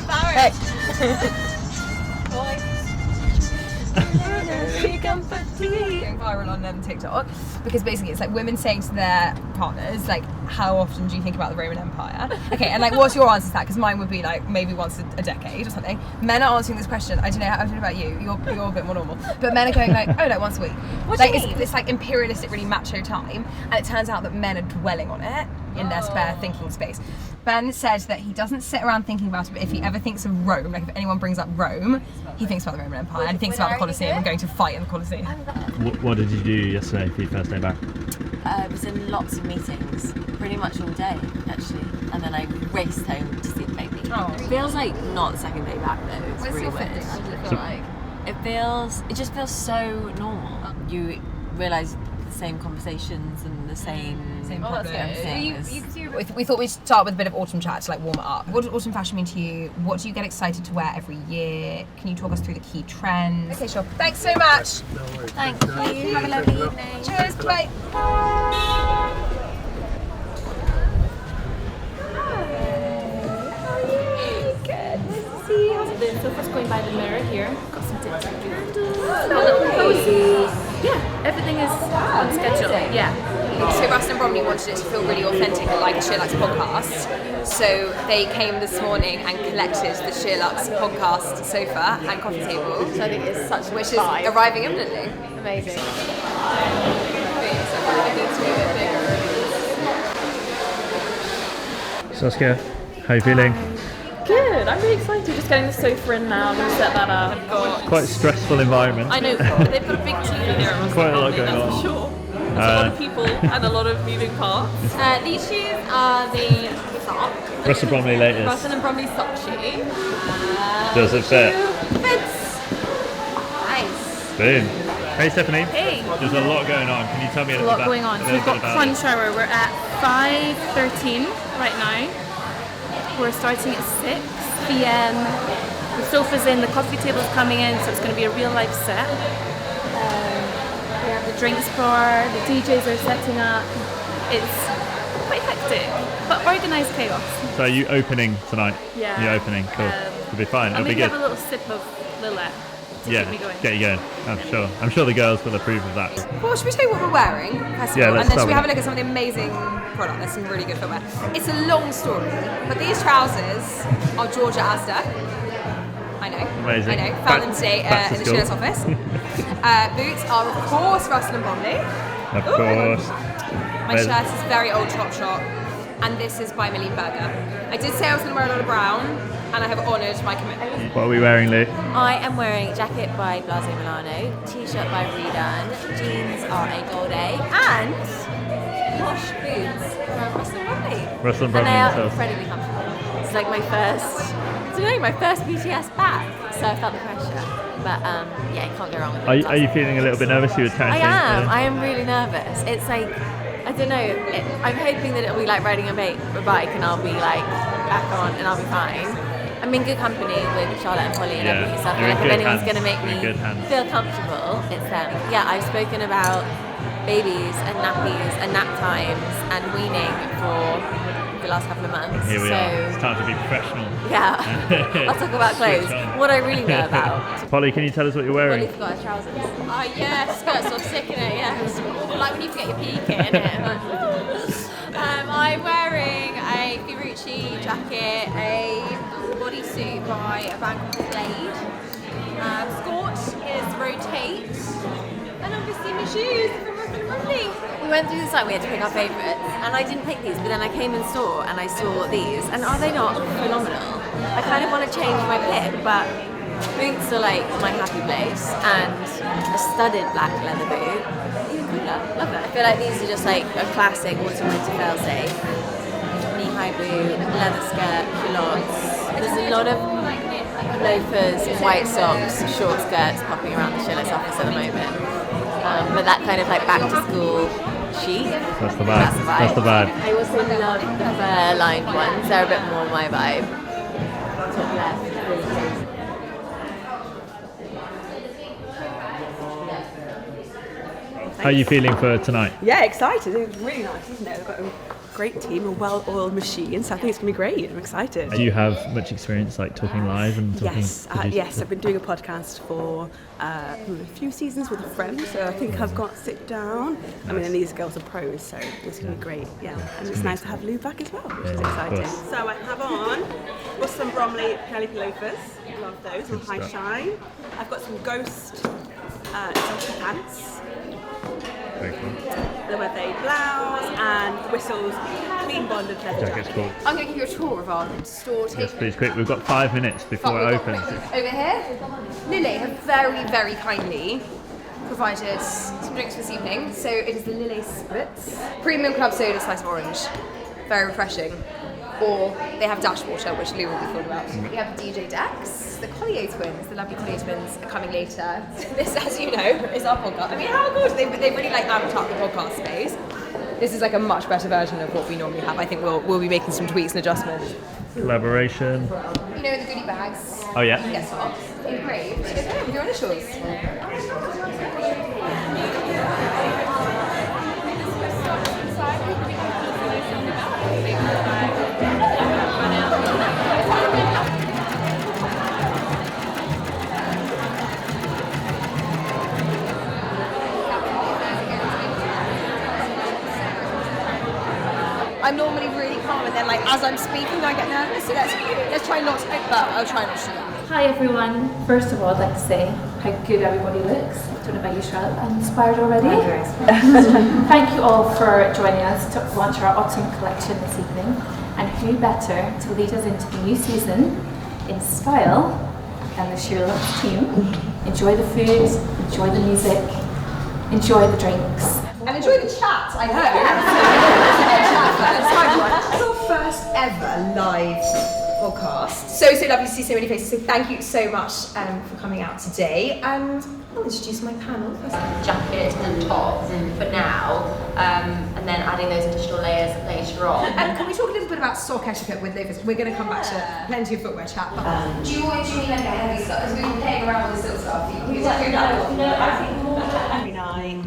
Going viral on TikTok because basically it's like women saying to their partners, like, how often do you think about the Roman Empire? Okay, and like, what's your answer to that? Because mine would be like maybe once a decade or something. Men are answering this question. I don't know about you. You're a bit more normal, but men are going like, oh, like once a week. What like do you mean? it's like imperialistic, really macho time, and it turns out that men are dwelling on it in their spare thinking space. Ben said that he doesn't sit around thinking about it, but if he ever thinks of Rome, like if anyone brings up Rome, he thinks about the Roman Empire and he thinks about the Colosseum and going to fight in the Colosseum. What did you do yesterday for your first day back? I was in lots of meetings, pretty much all day actually, and then I raced home to see the baby. Oh. It feels like not the second day back though. It's Where's really your weird. fitness? I just feel like it just feels so normal. You realise the same conversations and the same problems. things. We thought we'd start with a bit of autumn chat to like warm it up. What does autumn fashion mean to you? What do you get excited to wear every year? Can you talk us through the key trends? Okay, sure. Thanks so much. Thank you. Have a lovely evening. Cheers. Bye. So first going by the mirror here, got some tips and candles, a little cozy. Yeah, everything is on schedule. Yeah. So Russell & Bromley wanted it to feel really authentic and like a SheerLuxe podcast. So they came this morning and collected the SheerLuxe podcast sofa and coffee table. So I think it's such a which is vibe. arriving imminently. Amazing. Saskia, how are you feeling? Good, I'm really excited. Just getting the sofa in now. I'm going to set that up. I've got... Quite a stressful environment. I know, they've got a big TV here. Quite a lot going on. That's for sure. There's a lot of people and a lot of moving parts. These shoes are the sock. Russell Bromley latest. Russell and Bromley sock shoe. Does it fit? Fits. Nice. Boom. Hey Stephanie. Hey. There's a lot going on. Can you tell me a A little lot bit going on. So we've got Crunch Hour. We're at 5:13 right now. We're starting at 6 p.m. The sofa's in, the coffee table's coming in, so it's going to be a real life set. We have the drinks bar, the DJs are setting up. It's quite hectic, but organised chaos. So are you opening tonight? Yeah. You're opening, cool. It'll be fine, it'll be maybe good. have a little sip of Lillet to Yeah, keep me going. get you going. I'm sure the girls will approve of that. Well, should we tell you what we're wearing, first of Yeah, all? let's And then start should we with have a that. look at some of the amazing product? There's some really good footwear. It's a long story, but these trousers are Georgia Asda. I know. Amazing. I know. Found them today Back to in the school. SheerLuxe office. Boots are, of course, Russell and Bromley. Of course. My shirt is very old Topshop, and this is by Millie Berger. I did say I was going to wear a lot of brown, and I have honoured my commitment. What are we wearing, Lou? I am wearing a jacket by Blase Milano, t-shirt by Redone, jeans are a gold A, and posh boots from Russell and Bromley. Russell and And they Bromley are themselves. incredibly comfortable. It's like my first BTS bag, so I felt the pressure. But yeah, you can't go wrong with it. Are you feeling a little bit nervous? You were I texting? am. I am really nervous. It's like, I don't know. I'm hoping that it'll be like riding a bike and I'll be like back on and I'll be fine. I'm in good company with Charlotte and Polly and Yeah, everything. So I you're feel in like if good anyone's hands. going to make You're in me good hands. feel comfortable, it's them. Yeah, I've spoken about babies and nappies and nap times and weaning for the last couple of months. Here we so, are. It's time to be professional. Yeah, I'll talk about clothes. Switch on. What I really know about. Polly, can you tell us what you're wearing? Polly forgot her trousers. Oh yeah, skirt's sort of sick in it, yeah. It's like when you forget your peak in it. I'm wearing a Fiorucci jacket, a bodysuit by a brand called Blade. Scorch is Rotate. And obviously my shoes from Russell and Bromley. We went through the site, we had to pick our favourites, and I didn't pick these, but then I came in store and I saw these, and are they not phenomenal? I kind of want to change my pick, but boots are like my happy place, and a studded black leather boot, even cooler, love it. I feel like these are just like a classic autumn winter fail-safe. Knee-high boot, leather skirt, culottes. There's a lot of loafers, white socks, short skirts popping around the SheerLuxe office at the moment. But that kind of like back to school chic. That's the vibe. That's the vibe. I also love the fur lined ones. They're a bit more my vibe. Top left, really cozy. How are you feeling for tonight? Yeah, excited. It's really nice, isn't it? We've got a great team, a well-oiled machine, so I think it's going to be great. I'm excited. Do you have much experience like talking live and talking? Yes, I've been doing a podcast for a few seasons with a friend, so I think I've got to sit down. I mean, and these girls are pros, so it's going to be great. Yeah, and it's nice to have Lou back as well, which is exciting. So I have on Russell and Bromley Penelope loafers. Love those on high shine. I've got some Ghost exotic pants. Very cool. There were a blouse and whistles, clean bonded leather Jacket's cool. I'm going to give you a tour of our store. Yes, please, quick. We've got 5 minutes before it opens. Over here, Lily have very, very kindly provided some drinks this evening. So it is the Lily Spritz Premium Club Soda Slice of Orange. Very refreshing. Or they have Dash Water, which Lou will be thought about. We have DJ Dex, the Collier twins, the lovely Collier twins are coming later. This, as you know, is our podcast. I mean, how good! They really like amped up the podcast space. This is like a much better version of what we normally have. I think we'll be making some tweaks and adjustments. Collaboration. You know the goodie bags? Oh yeah. Yes, socks, engraved with your initials. I'm normally really calm, and then like as I'm speaking, I get nervous. So let's try not to. But I'll try not to do that. Hi everyone. First of all, I'd like to say how good everybody looks. I don't know about you, Charlotte. I'm inspired already. Thank you all for joining us to launch our autumn collection this evening. And who better to lead us into the new season in style than the SheerLuxe team? Enjoy the food, enjoy the music, enjoy the drinks. And enjoy the chat, I hope. It's our first ever live podcast. So lovely to see so many faces. So thank you so much for coming out today. And I'll introduce my panel. Jacket and top for now, and then adding those additional layers later on. And can we talk a little bit about sock etiquette with loafers? We're going to come back to plenty of footwear chat. But do you mean like a heavy stuff? Because we've been playing around with the silk stuff. No, I think more every night.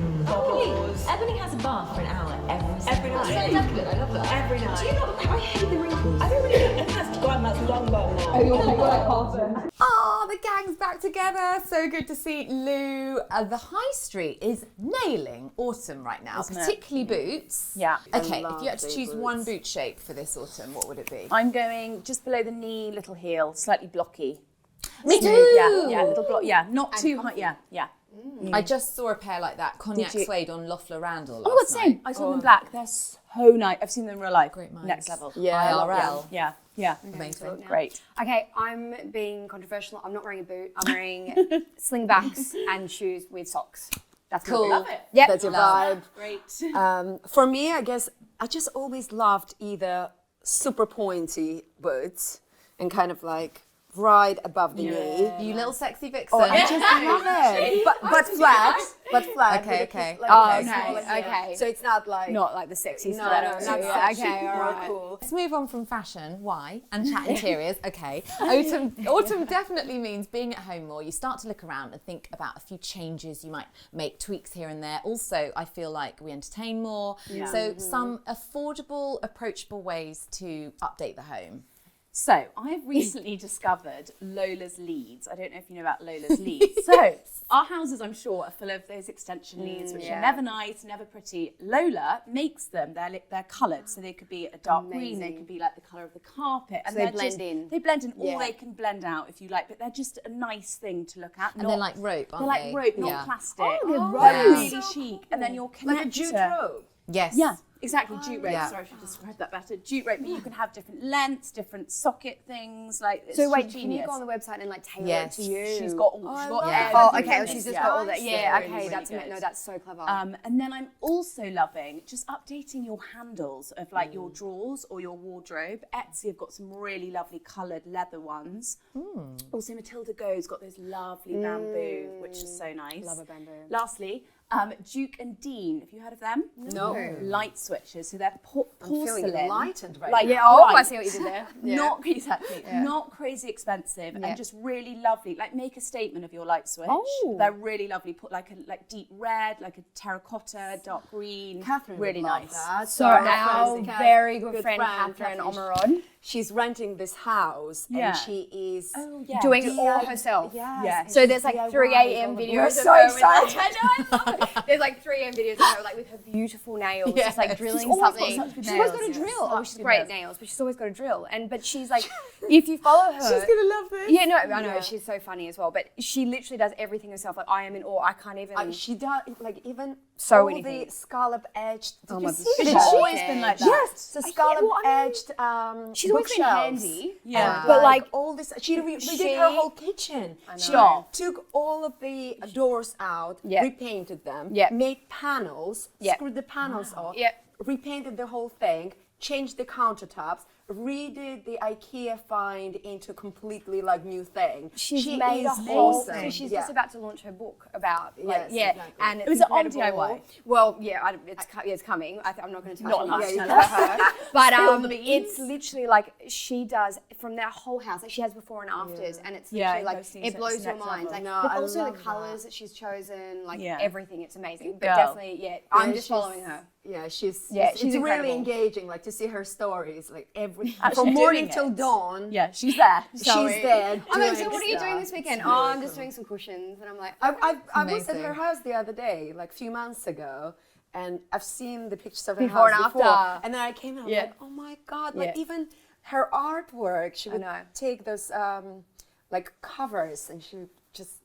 Ebony has a bath for an hour every night. So immaculate, I love that. Every night. Do you not? I hate the wrinkles. I don't really think it has gone much longer now. Oh, you're like half them. Oh, the gang's back together. So good to see Lou. The high street is nailing autumn right now, Isn't it? particularly boots. Yeah. Okay, if you had to choose one boot shape for this autumn, what would it be? I'm going just below the knee, little heel, slightly blocky. Me too. Yeah, little block. Yeah, not too high. Yeah. I just saw a pair like that, cognac Did you? suede on Loeffler Randall. Oh, last the same. night. I saw them in black. They're so nice. I've seen them in real life. Great minds. Next level. Yeah, IRL. Yeah. Amazing. Great. Okay, I'm being controversial. I'm not wearing a boot. I'm wearing slingbacks and shoes with socks. That's Cool. my boot. Love it. Yep. That's your vibe. Great. For me, I guess I just always loved either super pointy boots and kind of like right above the knee. You little sexy vixen. Oh, I just love it. But flat. Okay. Like, Oh, small, okay. Okay. So it's not like Not like the sexy no, stuff. not Yeah, sexy, okay, all more right. cool. Let's move on from fashion, why, and chat interiors. Okay, autumn definitely means being at home more. You start to look around and think about a few changes. You might make tweaks here and there. Also, I feel like we entertain more. Yeah. So some affordable, approachable ways to update the home. So I've recently discovered Lola's leads. I don't know if you know about Lola's leads. So our houses, I'm sure, are full of those extension leads, which are never nice, never pretty. Lola makes them. They're coloured, so they could be a dark green. They could be like the colour of the carpet, and they they're blend just, in. They blend in, Yeah. or they can blend out if you like. But they're just a nice thing to look at. And they're like rope, aren't They're they? like rope, not Yeah. plastic. Oh, they're They're rope. really chic. And then your connector. Like a jute robe. Yes. Yeah, exactly, jute rope. Yeah. Sorry, I should describe that better. Jute rope, but you can have different lengths, different socket things. Like, it's So wait, genius. can you go on the website and like tailor Yes. it to you? She's got all. She's got Yeah. everything. Oh, okay. Well, she's just got all that. Yeah, Yeah. really, Okay. really That's good. no, that's so clever. And then I'm also loving just updating your handles of like your drawers or your wardrobe. Etsy have got some really lovely coloured leather ones. Also, Matilda Go's got those lovely bamboo, which is so nice. Love a bamboo. Lastly, Duke and Dean. Have you heard of them? No. Light switches. So they're porcelain. feeling enlightened right like, now. Yeah. Oh, I right. see what you did there. Not exactly, not crazy expensive, and just really lovely. Like, make a statement of your light switch. Oh. They're really lovely. Put like a deep red, like a terracotta, dark green. Catherine really would love nice. that. So our our friend, very good friend friend, Catherine Catherine, Omeron she's renting this house Yeah. and she is doing it all herself. Yes. So there's like 3 a.m. We're videos so of her with excited. I know, I love it. There's like 3 a.m. videos of her like with her beautiful nails, just like drilling always got something. such good She's always got a nails, yeah. drill. Oh, Such she's good great nails. but she's always got a drill. But she's like, if you follow her, She's gonna love this. yeah, no, I know she's so funny as well. But she literally does everything herself. Like I am in awe. I can't even. She does like even So all anything. the scallop edged. Did Oh you my see goodness. that? She's always been like that. Yes, the scallop edged she's always been bookshelves. handy. Yeah. But like all this, she redid she- her whole kitchen. She know. took all of the doors out, Yeah. repainted them, Yeah. made panels, Yeah. screwed the panels off, Yeah. repainted the whole thing, changed the countertops, redid the IKEA find into completely like new thing. She's She made a is whole awesome. thing. So she's Yeah. just about to launch her book about like Yes, exactly. and it's Was it on incredible. DIY? Well, yeah, it's coming. I'm not going to touch Not it. allowed to Yeah, tell her. But Spill the beans. it's literally like she does from their whole house. Like she has before and afters, and it's Yeah, literally like those things, it it's blows the your next mind. level. Like, No, but I also the love colours that she's chosen, like Yeah. everything. It's amazing. But girl. definitely, I'm just she's- following her. Yeah, she's she's it's incredible. really engaging, like to see her stories, like every Actually from morning doing till it. dawn. Yeah, she's there. She's there. I'm like, so doing what are you doing stuff. this weekend? It's Oh, really I'm just cool. doing some cushions, and I'm like, I was at Amazing. her house the other day, like a few months ago, and I've seen the pictures of her Before house and before. after. And then I came and I'm Yeah. like, oh my god! Like Yeah. even her artwork, she would know. take those like covers and she would just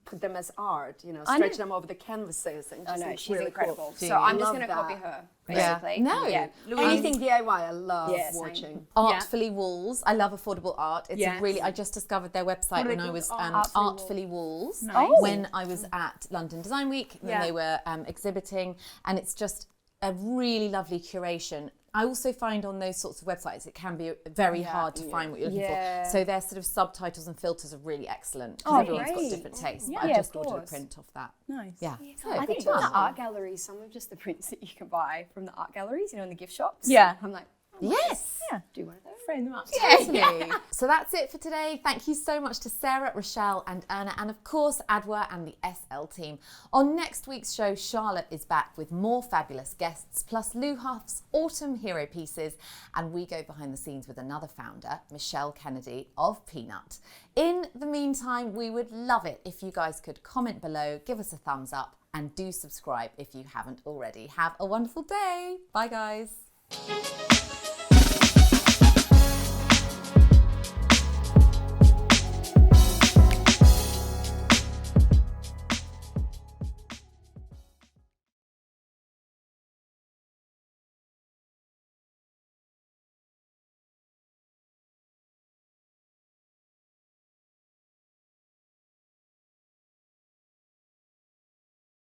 put them as art, you know, I know. stretch them over the canvases and I just know, look she's really incredible. cool. So I'm just Love going to copy that. her, Yeah. basically. No. Yeah. Anything DIY, I love Yeah, same. watching. Artfully Walls. I love affordable art. It's Yes. really, I just discovered their website when I was Artfully Walls Nice. when I was at London Design Week when they were exhibiting, and it's just a really lovely curation. I also find on those sorts of websites it can be very hard to find what you're looking for. So their sort of subtitles and filters are really excellent because everyone's got great. different tastes. Yeah, but I just of ordered a course. print off that. Nice. Yeah. So, I think good from the fun. art galleries, some of just the prints that you can buy from the art galleries, you know, in the gift shops. Yeah. I'm like, Yes. Yeah. do one of those. Frame them up. Totally. So that's it for today. Thank you so much to Sarah, Rachelle and Erna, and of course Adwoa and the SL team. On next week's show, Charlotte is back with more fabulous guests, plus Hough's autumn hero pieces, and we go behind the scenes with another founder, Michelle Kennedy of Peanut. In the meantime, we would love it if you guys could comment below, give us a thumbs up, and do subscribe if you haven't already. Have a wonderful day. Bye guys.